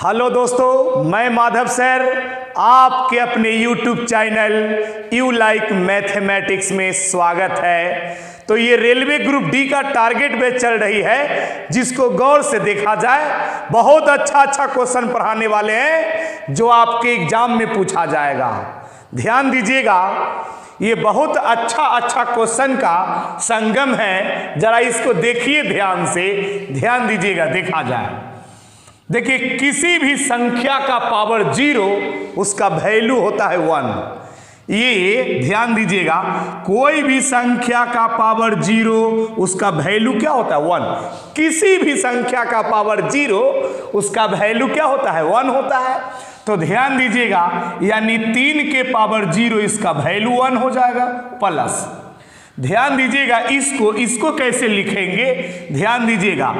Hello दोस्तों, मैं Madhav sir आपके अपने YouTube channel you like mathematics में स्वागत है। तो ये रेलवे ग्रुप डी का टारगेट बेच चल रही है, जिसको गौर से देखा जाए बहुत अच्छा क्वेश्चन पढ़ाने वाले हैं जो आपके एग्जाम में पूछा जाएगा। ध्यान दीजिएगा, ये बहुत अच्छा क्वेश्चन का संगम है। जरा इसको देखिए ध्यान से, ध्यान दीजिएगा, देखा जाए। देखिए, किसी भी संख्या का पावर 0 उसका वैल्यू होता है 1। ये ध्यान दीजिएगा, कोई भी संख्या का पावर 0 उसका वैल्यू क्या होता है 1। किसी भी संख्या का पावर 0 उसका वैल्यू क्या होता है 1 होता है। तो ध्यान दीजिएगा, यानी 3 के पावर 0 इसका वैल्यू 1 हो जाएगा प्लस। ध्यान दीजिएगा, इसको कैसे लिखेंगे, ध्यान दीजिएगा,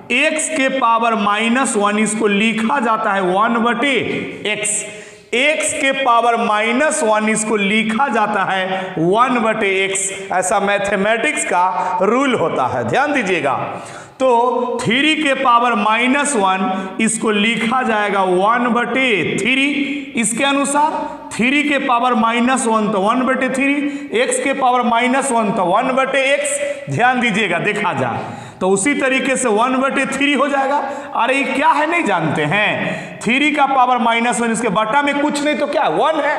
x के पावर -1 इसको लिखा जाता है 1/x। x के पावर -1 इसको लिखा जाता है 1/x। ऐसा मैथमेटिक्स का रूल होता है। ध्यान दीजिएगा, तो 3 के पावर -1 इसको लिखा जाएगा 1/3। इसके अनुसार 3 के पावर -1 तो 1/3, x के पावर -1 तो 1/x। ध्यान दीजिएगा, देखा जाए तो उसी तरीके से 1/3 हो जाएगा। अरे ये क्या है, नहीं जानते हैं? 3 का पावर -1, इसके बटा में कुछ नहीं तो क्या 1 है,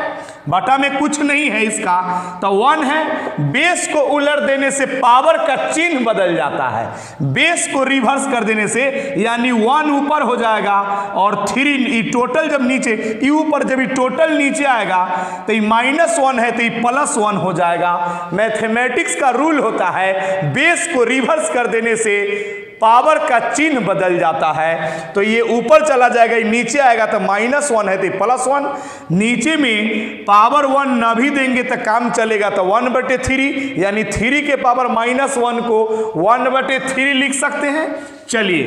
बटा में कुछ नहीं है इसका तो 1 है। बेस को उलट देने से पावर का चिन्ह बदल जाता है, बेस को रिवर्स कर देने से, यानी 1 ऊपर हो जाएगा और 3 टोटल जब नीचे ये ऊपर, जब ये टोटल नीचे आएगा तो ये -1 है तो ये +1 हो जाएगा। मैथमेटिक्स का रूल होता है, बेस को रिवर्स कर देने से पावर का चिन्ह बदल जाता है। तो ये ऊपर चला जाएगा, ये नीचे आएगा तो -1 है तो +1। नीचे में पावर 1 ना भी देंगे तो काम चलेगा, तो 1/3, यानी 3 के पावर -1 को 1/3 लिख सकते हैं। चलिए,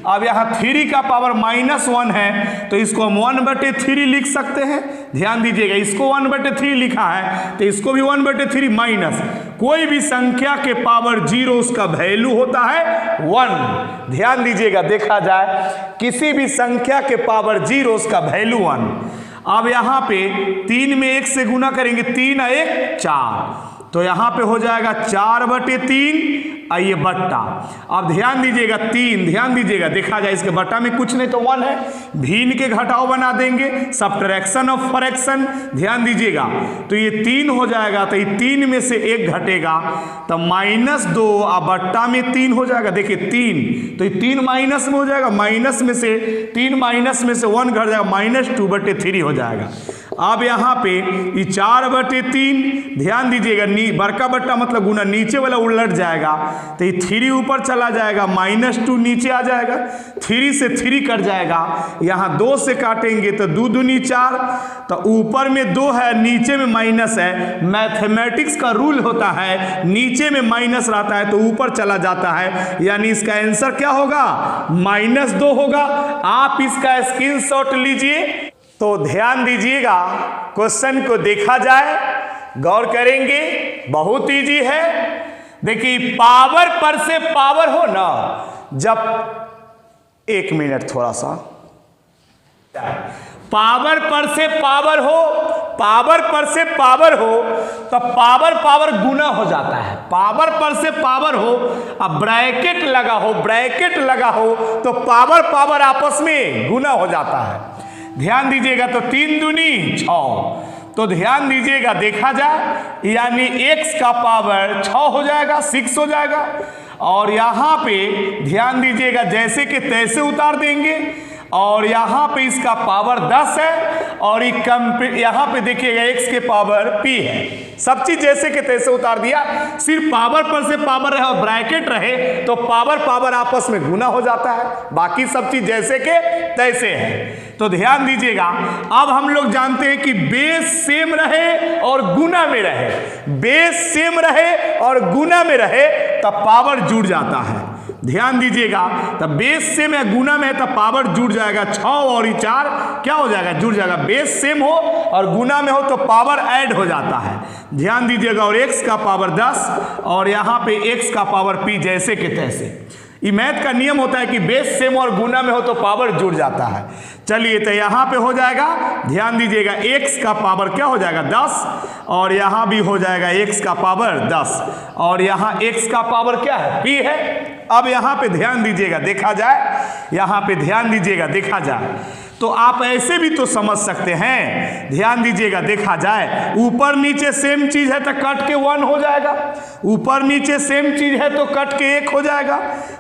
अब यहाँ 3 का पावर -1 है तो इसको हम 1/3 लिख सकते हैं। ध्यान दीजिएगा, इसको 1/3 लिखा है तो इसको भी 1/3 माइनस कोई भी संख्या के पावर 0 उसका वैल्यू होता है 1। ध्यान दीजिएगा, देखा जाए किसी भी संख्या के पावर 0 उसका वैल्यू 1। अब यहाँ पे 3 में 1 से गुना करेंगे, 3 और 1 4, तो यहाँ पे हो जाएगा 4/3 आइए बट्टा। अब ध्यान दीजिएगा 3, ध्यान दीजिएगा, देखा जाए इसके बट्टा में कुछ नहीं तो 1 है, भिन्न के घटाव बना देंगे, सब्ट्रैक्शन ऑफ फ्रैक्शन। ध्यान दीजिएगा, तो ये 3 हो जाएगा तो ये 3 में से 1 घटेगा तो -2 और बट्टा में 3 हो जाएगा। देखिए 3 तो ये 3 माइनस में हो जाएगा, माइनस में से 3 माइनस में से 1 घट जाएगा, -2/3 हो जाएगा। अब यहाँ पे ये 4/3, ध्यान दीजिएगा, बड़का बट्टा मतलब गुना, नीचे वाला उलट जाएगा तो ये 3 ऊपर चला जाएगा, -2 नीचे आ जाएगा, 3 से 3 कट जाएगा, यहाँ 2 से काटेंगे तो 2 दूनी 4, तो ऊपर में 2 है, नीचे में माइनस है। मैथमेटिक्स का रूल होता है, नीचे में माइनस रहता है तो ऊपर चला जाता है, यानी इसका आंसर क्या होगा -2 होगा। आप इसका स्क्रीनशॉट लीजिए। तो ध्यान दीजिएगा, क्वेश्चन को देखा जाए, गौर करेंगे, बहुत इजी है। देखिए, पावर पर से पावर हो ना, जब 1 मिनट थोड़ा सा, पावर पर से पावर हो, पावर पर से पावर हो तो पावर गुना हो जाता है। पावर पर से पावर हो, अब ब्रैकेट लगा हो, ब्रैकेट लगा हो तो पावर आपस में गुना हो जाता है। ध्यान दीजिएगा, तो 3 दूनी 6, तो ध्यान दीजिएगा, देखा जाए यानी x का पावर 6 हो जाएगा, 6 हो जाएगा। और यहाँ पे ध्यान दीजिएगा, जैसे कि तैसे उतार देंगे, और यहाँ पे इसका पावर 10 है, और यहाँ पे देखिएगा x के पावर p है। सब चीज जैसे कि तैसे उतार दिया, सिर्फ पावर पर से पावर रहे और ब्रैकेट रहे तो पावर आपस में गुना हो जाता है, बाकी सब चीज जैसे के तैसे है। तो ध्यान दीजिएगा, अब हम लोग जानते हैं कि बेस सेम रहे और गुना में रहे, बेस सेम रहे और गुना में रहे तब पावर जुड़ जाता है। ध्यान दीजिएगा, तब बेस सेम है गुना में है तब पावर जुड़ जाएगा, 6 और 4 क्या हो जाएगा, जुड़ जाएगा। बेस सेम हो और गुना में हो तो पावर ऐड हो जाता है। ध्यान दीजिएगा, और x का पावर 10 और यहाँ पे x का पावर p जैसे के तैसे। ये मैथ का नियम होता है कि बेस सेम और गुना में हो तो पावर जुड़ जाता है। चलिए तो यहाँ पे हो जाएगा, ध्यान दीजिएगा, x का पावर क्या हो जाएगा 10, और यहाँ भी हो जाएगा x का पावर 10, और यहाँ x का पावर क्या है p है। अब यहाँ पे ध्यान दीजिएगा, देखा जाए, यहाँ पे ध्यान दीजिएगा, देखा जाए तो आप ऐसे भी तो समझ सकते हैं। ध्यान दीजिएगा, देखा जाए ऊपर नीचे सेम चीज है तो कट के 1 हो जाएगा, ऊपर नीचे सेम चीज है तो कट के 1 हो जाएगा,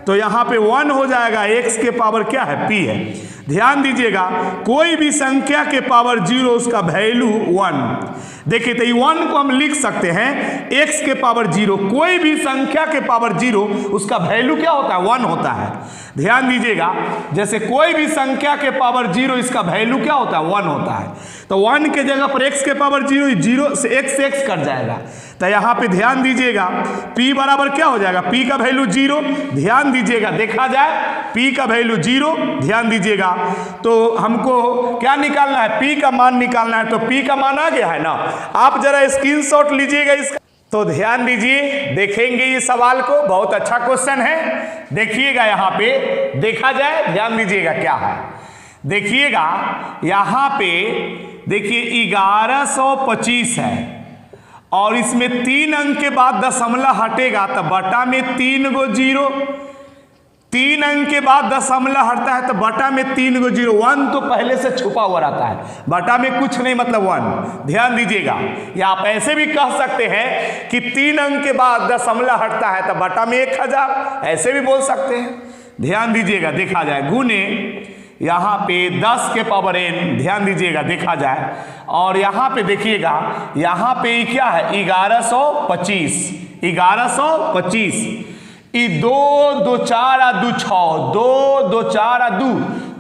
तो यहाँ पे 1 हो जाएगा। x के पावर क्या है p है। ध्यान दीजिएगा, कोई भी संख्या के पावर 0 उसका वैल्यू 1। देखिए तो 1 को हम लिख सकते हैं x के पावर 0, कोई भी संख्या के पावर 0 उसका वैल्यू क्या होता है 1 होता है। ध्यान दीजिएगा, जैसे कोई भी संख्या के पावर 0 इसका वैल्यू क्या होता है 1 होता है, तो 1 के जगह पर x के पावर 0 0 से x कट जाएगा। तो यहाँ पे ध्यान दीजिएगा p बराबर क्या हो जाएगा, p का वैल्यू 0। ध्यान दीजिएगा, देखा जाए p का वैल्यू 0, ध्यान दीजिएगा, तो हमको क्या निकालना है, p का मान निकालना है। तो p का मान आ गया है ना, आप जरा स्क्रीनशॉट लीजिएगा इसका। तो ध्यान दीजिए, देखेंगे ये सवाल को, बहुत अच्छा क्वेश्चन है। देखिएगा यहाँ पे, देखा जाए, ध्यान दीजिएगा क्या है, देखिएगा यहाँ पे, देखिए 1125 है और इसमें 3 अंक के बाद दशमलव हटेगा तो बटा में 3 गो 0, 3 अंक के बाद दशमलव हटता है तो बटा में 3 गो 0, 1 तो पहले से छुपा हुआ रहता है, बटा में कुछ नहीं मतलब 1। ध्यान दीजिएगा, या आप ऐसे भी कह सकते हैं कि 3 अंक के बाद दशमलव हटता है तो बटा में 1000, ऐसे भी बोल सकते हैं। ध्यान दीजिएगा, देखा जाए, गुने यहाँ पे 10 के पावर n, ध्यान दीजिएगा, देखा जाए, और यहाँ पे देखिएगा, यहाँ पे क्या है 1125, 1125, 2 2 4 2 6, 2 2 4 2,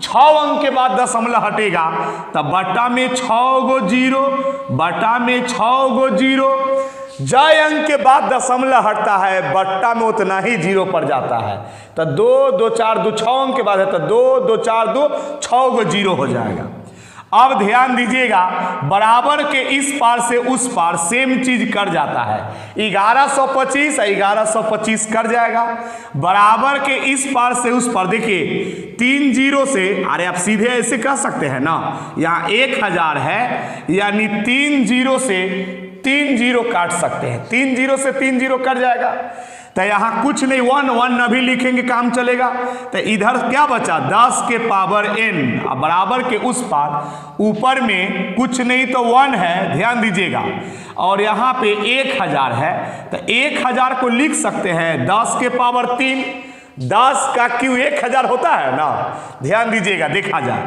6 अंक के बाद दशमलव हटेगा तब बटा में 6 गो 0, बटा में 6 गो 0, जय अंक के बाद दशमलव हटता है बट्टा में उतना ही 0 पर जाता है, तो 2 2 4 2, 6 अंक के बाद है तो 2 2 4 2, 6 गो 0 हो जाएगा। अब ध्यान दीजिएगा, बराबर के इस पार से उस पार सेम चीज कर जाता है, 1125 1125 कर जाएगा, बराबर के इस पार से उस पार, देखिए 3 0 से, अरे आप सीधे ऐसे कह सकते हैं ना, यहाँ 1000 है यानी 3 0 से 3 0 काट सकते हैं, 3 0 से 3 0 कट जाएगा, तो यहाँ कुछ नहीं, 1 1 अभी लिखेंगे काम चलेगा। तो इधर क्या बचा 10 के पावर n, बराबर के उस पार ऊपर में कुछ नहीं तो 1 है, ध्यान दीजिएगा, और यहाँ पे 1000 है तो 1000 को लिख सकते हैं 10 के पावर 3, 10 का क्यों 1000 होता है ना, ध्यान दीजिएगा, देखा जाए।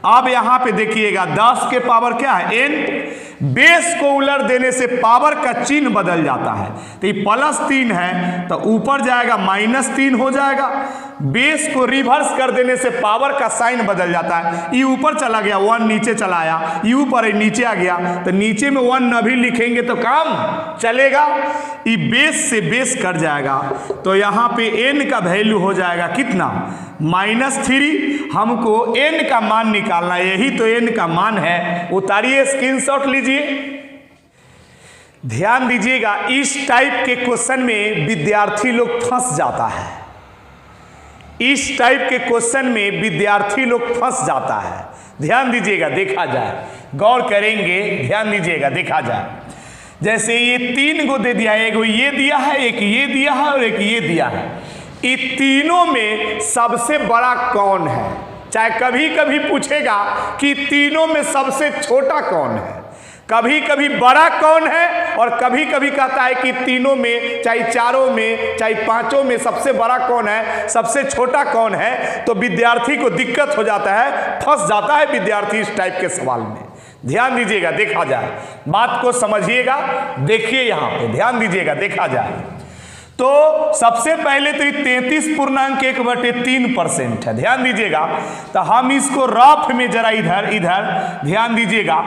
अब यहाँ पे देखिएगा 10 के पावर क्या है n, बेस को उलट देने से पावर का चिन्ह बदल जाता है, तो ये +3 है तो ऊपर जाएगा -3 हो जाएगा, बेस को रिवर्स कर देने से पावर का साइन बदल जाता है, ये ऊपर चला गया 1 नीचे चला आया, ये ऊपर नीचे आ गया, तो नीचे में 1 न भी लिखेंगे तो काम चलेगा, ये बेस से बेस कट जाएगा, तो यहाँ पे n का वैल्यू हो जाएगा कितना -3। हमको n का मान निकालना, यही तो n का मान है, उतारिए स्क्रीनशॉट लीजिए। ध्यान दीजिएगा, इस टाइप के क्वेश्चन में विद्यार्थी लोग फंस जाता है, इस टाइप के क्वेश्चन में विद्यार्थी लोग फंस जाता है। ध्यान दीजिएगा, देखा जाए, गौर करेंगे, ध्यान दीजिएगा, देखा जाए, जैसे ये 3 गो दे दिया, एक ये दिया है, एक ये दिया है और एक ये दिया है, इन तीनों में सबसे बड़ा कौन है, चाहे कभी कभी पूछेगा कि तीनों में सबसे छोटा कौन है, कभी कभी बड़ा कौन है, और कभी कभी कहता है कि तीनों में, चाहे चारों में, चाहे पांचों में सबसे बड़ा कौन है, सबसे छोटा कौन है, तो विद्यार्थी को दिक्कत हो जाता है, फंस जाता है विद्यार्थी इस टाइप के सवाल में। ध्यान दीजिएगा, देखा जाए, बात को समझिएगा, देखिए यहाँ पे ध्यान दीजिएगा, देखा जाए, तो सबसे पहले तो 33.1/3% है, ध्यान दीजिएगा, तो हम इसको रफ में जरा इधर ध्यान दीजिएगा,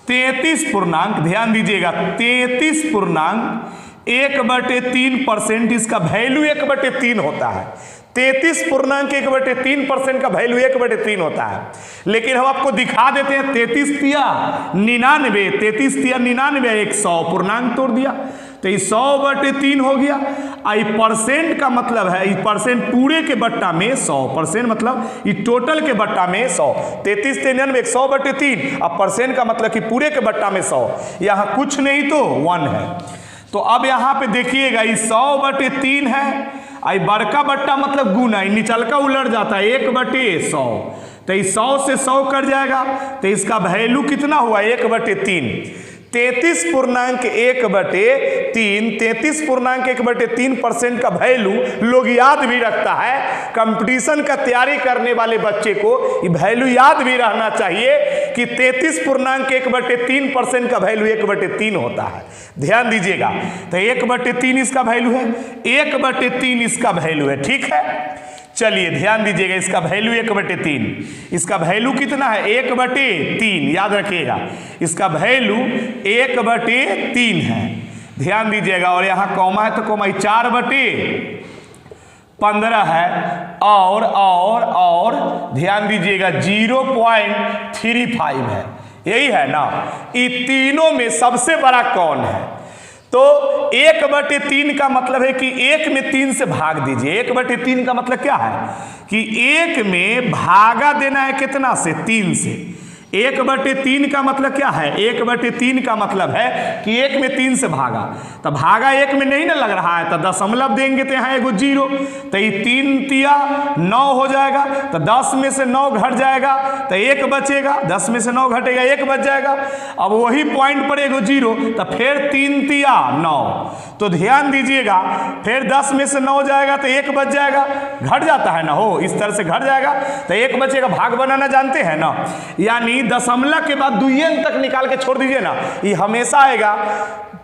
33 पूर्णांक, ध्यान दीजिएगा 33.1/3%, इसका वैल्यू 1/3 होता है, 33.1/3% का वैल्यू 1/3 होता है। लेकिन हम आपको दिखा देते हैं 33 तिया 99, 33 तिया 99, 100 पूर्णांक तोड़ दिया, तो ये 100/3 हो गया। आई परसेंट का मतलब है, ये परसेंट पूरे के बट्टा में 100%, मतलब ये टोटल के बट्टा में 100। 33 93 100/3। अब परसेंट का मतलब कि पूरे के बट्टा में 100, यहाँ कुछ नहीं तो 1 है। तो अब यहाँ पे देखिएगा ये 100/3 है। आई बड़का बट्टा मतलब गुना, निचलका उलट जाता है 1/100। तो इस 100 से 100 कट जाएगा, तो इसका वैल्यू कितना हुआ 1/3। 33.1/3 33.1/3% का वैल्यू लोग याद भी रखता है। कंपटीशन का तैयारी करने वाले बच्चे को ये वैल्यू याद भी रहना चाहिए कि 33.1/3% का वैल्यू 1/3 होता है। ध्यान दीजिएगा, तो 1/3 इसका वैल्यू है, 1/3 इसका वैल्यू है। ठीक है, चलिए ध्यान दीजिएगा, इसका वैल्यू 1/3, इसका वैल्यू कितना है 1/3, याद रखिएगा इसका वैल्यू 1/3 है। ध्यान दीजिएगा, और यहाँ कॉमा है तो कॉमा 4/15 है, और ध्यान दीजिएगा 0.35 है, यही है ना। ये तीनों में सबसे बड़ा कौन है? तो 1/3 का मतलब है कि 1 में 3 से भाग दीजिए। 1/3 का मतलब क्या है कि 1 में भागा देना है कितना से? 3 से। 1/3 का मतलब क्या है? 1/3 का मतलब है कि 1 में 3 से भागा, तो भागा 1 में नहीं ना लग रहा है, तो दशमलव देंगे तो यहाँ एगो 0, तो ये 3 तिया 9 हो जाएगा, तो 10 में से 9 घट जाएगा तो 1 बचेगा, 10 में से 9 घटेगा 1 बच जाएगा। अब वही पॉइंट पर एगो 0, तो फिर 3 तिया 9, तो ध्यान दीजिएगा फिर 10 में से 9 जाएगा तो 1 बच जाएगा, घट जाता है ना, हो इस तरह से घट जाएगा तो 1 बचेगा। भाग बनाना जानते हैं ना, यानी दशमलव के बाद 2 अंक तक निकाल के छोड़ दीजिए ना, ये हमेशा आएगा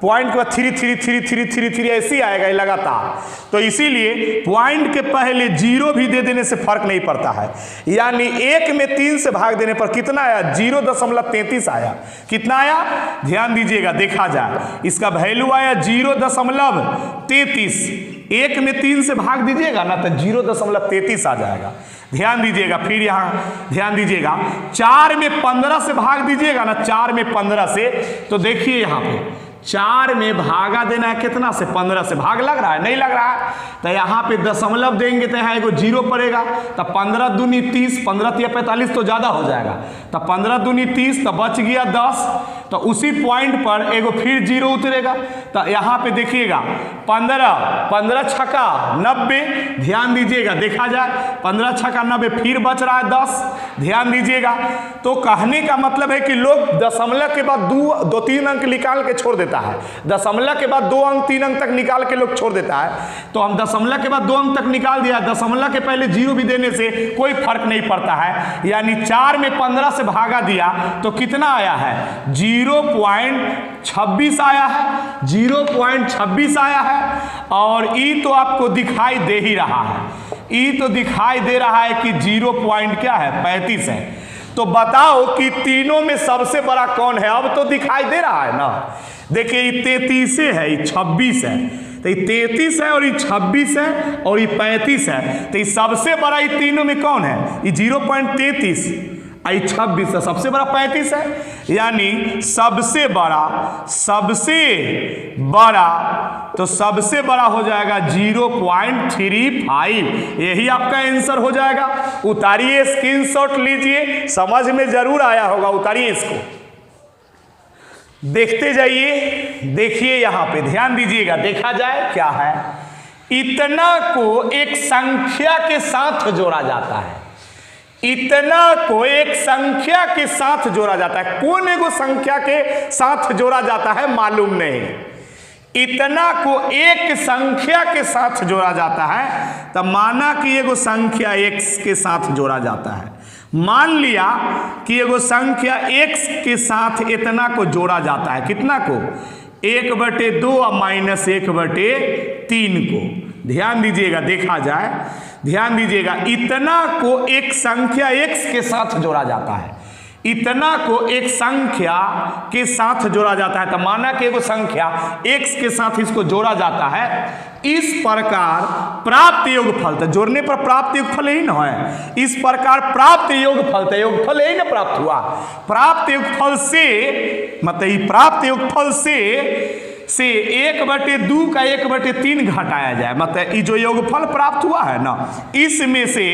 पॉइंट के बाद 3 3 3 3 3 3 ऐसे ही आएगा लगातार। तो इसीलिए पॉइंट के पहले 0 भी दे देने से फर्क नहीं पड़ता है, यानी 1 में 3 से भाग देने पर कितना आया 0.33 आया। कितना आया ध्यान दीजिएगा, देखा जाए इसका वैल्यू आया 0.33। 1 में 3 से भाग दीजिएगा ना तो 0.33 आ जाएगा। ध्यान दीजिएगा, फिर यहाँ ध्यान दीजिएगा 4 में 15 से भाग दीजिएगा ना, 4 में 15 से, तो देखिए यहाँ पे 4 में भागा देना है कितना से? 15 से। भाग लग रहा है? नहीं लग रहा है, तो यहाँ पे दशमलव देंगे तो यहाँ एगो 0 पड़ेगा, तो 15 दूनी 30, 15 तिया 45 तो ज़्यादा हो जाएगा, तो 15 दूनी 30, तो बच गया 10, तो उसी पॉइंट पर एगो फिर 0 उतरेगा, तो यहाँ पे देखिएगा 15 छक्का 90, ध्यान दीजिएगा देखा जाए 15 छक्का 90, फिर बच रहा है 10, ध्यान दीजिएगा। तो कहने का मतलब है कि लोग दशमलव के बाद 2-3 अंक निकाल के छोड़ देता है, दशमलव के बाद 2 अंक 3 अंक तक निकाल के लोग छोड़ देता है। तो हम दशमलव के बाद 2 अंक तक निकाल दिया, दशमलव के पहले 0 भी देने से कोई फर्क नहीं पड़ता है, यानी 4 में 15 से भागा दिया तो कितना आया है 0.26 आया है, 0.26 आया है। और ई तो आपको दिखाई दे ही रहा है, ई तो दिखाई दे रहा है कि 0 पॉइंट क्या है 35 है। तो बताओ कि तीनों में सबसे बड़ा कौन है? अब तो दिखाई दे रहा है ना, देखिए ये 33 है, ये 26 है, तो ये 33 है और ये 26 है और ये 35 है, तो ये सबसे बड़ा ये तीनों में कौन है? ये 0.33 आई 26 है, सबसे बड़ा 35 है, यानी सबसे बड़ा तो सबसे बड़ा हो जाएगा 0.35। यही आपका आंसर हो जाएगा। उतारिए, स्क्रीनशॉट लीजिए, समझ में जरूर आया होगा, उतारिए इसको, देखते जाइए। देखिए यहाँ पे ध्यान दीजिएगा, देखा जाए क्या है। इतना को एक संख्या के साथ जोड़ा जाता है, इतना को एक संख्या के साथ जोड़ा जाता है। कौन एगो संख्या के साथ जोड़ा जाता है मालूम नहीं, इतना को एक संख्या के साथ जोड़ा जाता है। तब माना कि एगो संख्या x के साथ जोड़ा जाता है, मान लिया कि एगो संख्या x के साथ इतना को जोड़ा जाता है, कितना को 1/2 और -1/3 को। ध्यान दीजिएगा, देखा जाए, ध्यान दीजिएगा, इतना को एक संख्या x के साथ जोड़ा जाता है, इतना को एक संख्या के साथ जोड़ा जाता है। तो माना कि एगो संख्या x के साथ इसको जोड़ा जाता है, इस प्रकार प्राप्त योगफल, तो जोड़ने पर प्राप्त योगफल यही ना है, इस प्रकार प्राप्त योगफल, तो योगफल यही ना प्राप्त हुआ, प्राप्त योगफल से मतलब प्राप्त योगफल से से 1/2 का 1/3 घटाया जाए, मतलब ये जो योगफल प्राप्त हुआ है ना, इसमें से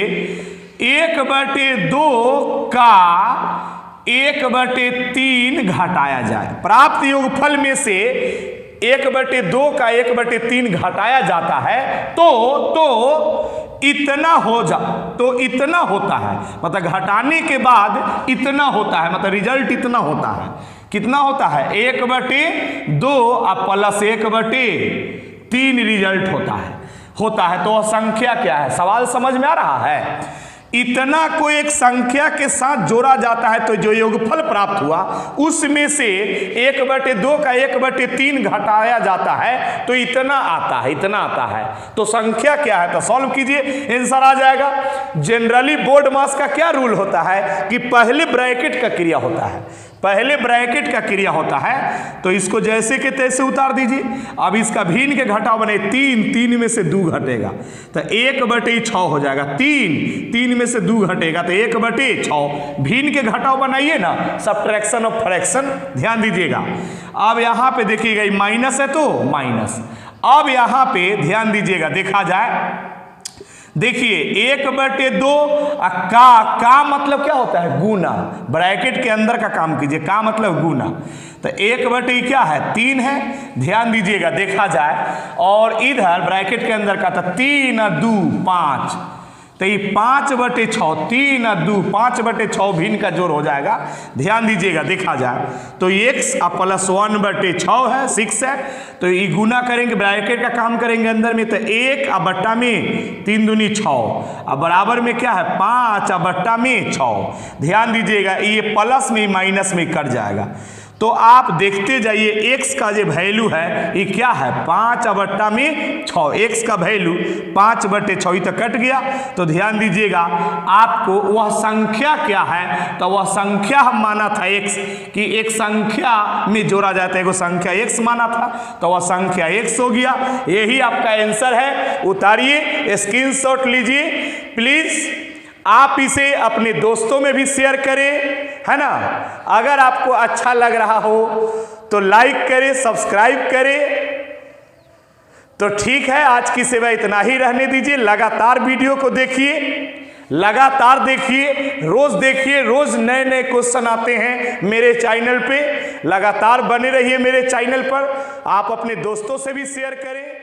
1/2 का 1/3 घटाया जाए। प्राप्त योगफल में से 1/2 का 1/3 घटाया जाता है तो इतना होता है, मतलब घटाने के बाद इतना होता है, मतलब रिजल्ट इतना होता है। कितना होता है? 1/2 और प्लस 1/3 रिजल्ट होता है। तो वह संख्या क्या है? सवाल समझ में आ रहा है? इतना को एक संख्या के साथ जोड़ा जाता है तो जो योगफल प्राप्त हुआ उसमें से 1/2 का 1/3 घटाया जाता है तो इतना आता है। तो संख्या क्या है? तो सॉल्व कीजिए, आंसर आ जाएगा। जनरली बोर्ड मास का क्या रूल होता है कि पहले ब्रैकेट का क्रिया होता है, तो इसको जैसे के तैसे उतार दीजिए। अब इसका भिन्न के घटाव बने 3 में से 2 घटेगा तो 1/6 हो जाएगा। 3 में से 2 घटेगा तो 1/6। भिन्न के घटाव बनाइए ना, सब्ट्रैक्शन और फ्रैक्शन, ध्यान दीजिएगा। अब यहाँ पे देखिएगा माइनस है तो माइनस। अब यहाँ पे ध्यान दीजिएगा, देखा जाए, देखिए 1/2 का मतलब क्या होता है? गुना। ब्रैकेट के अंदर का काम कीजिए, का मतलब गुना। तो 1/2 क्या है? 3 है। ध्यान दीजिएगा, देखा जाए, और इधर ब्रैकेट के अंदर का था 3 और 2 5, तो ये 5/6, 3 और 2 5/6 भिन्न का जोड़ हो जाएगा। ध्यान दीजिएगा, देखा जाए तो x प्लस 1/6 है, 6 है, तो ये गुना करेंगे, ब्रैकेट का काम करेंगे अंदर में, तो 1 और बट्टा में 3 दूनी 6, अब बराबर में क्या है? 5 और बट्टा में 6। ध्यान दीजिएगा, ये प्लस में माइनस में कट जाएगा। तो आप देखते जाइए x का जो वैल्यू है ये क्या है? 5/6। x का वैल्यू 5/6 तक कट गया। तो ध्यान दीजिएगा, आपको वह संख्या क्या है? तो वह संख्या हम माना था x, कि एक संख्या में जोड़ा जाता है, एगो संख्या x माना था, तो वह संख्या x हो गया। यही आपका आंसर है। उतारिए, स्क्रीनशॉट लीजिए प्लीज। आप इसे अपने दोस्तों में भी शेयर करें, है ना। अगर आपको अच्छा लग रहा हो तो लाइक करें, सब्सक्राइब करें। तो ठीक है, आज की सेवा इतना ही रहने दीजिए। लगातार वीडियो को देखिए, लगातार देखिए, रोज नए नए क्वेश्चन आते हैं मेरे चैनल पे। लगातार बने रहिए मेरे चैनल पर। आप अपने दोस्तों से भी शेयर करें।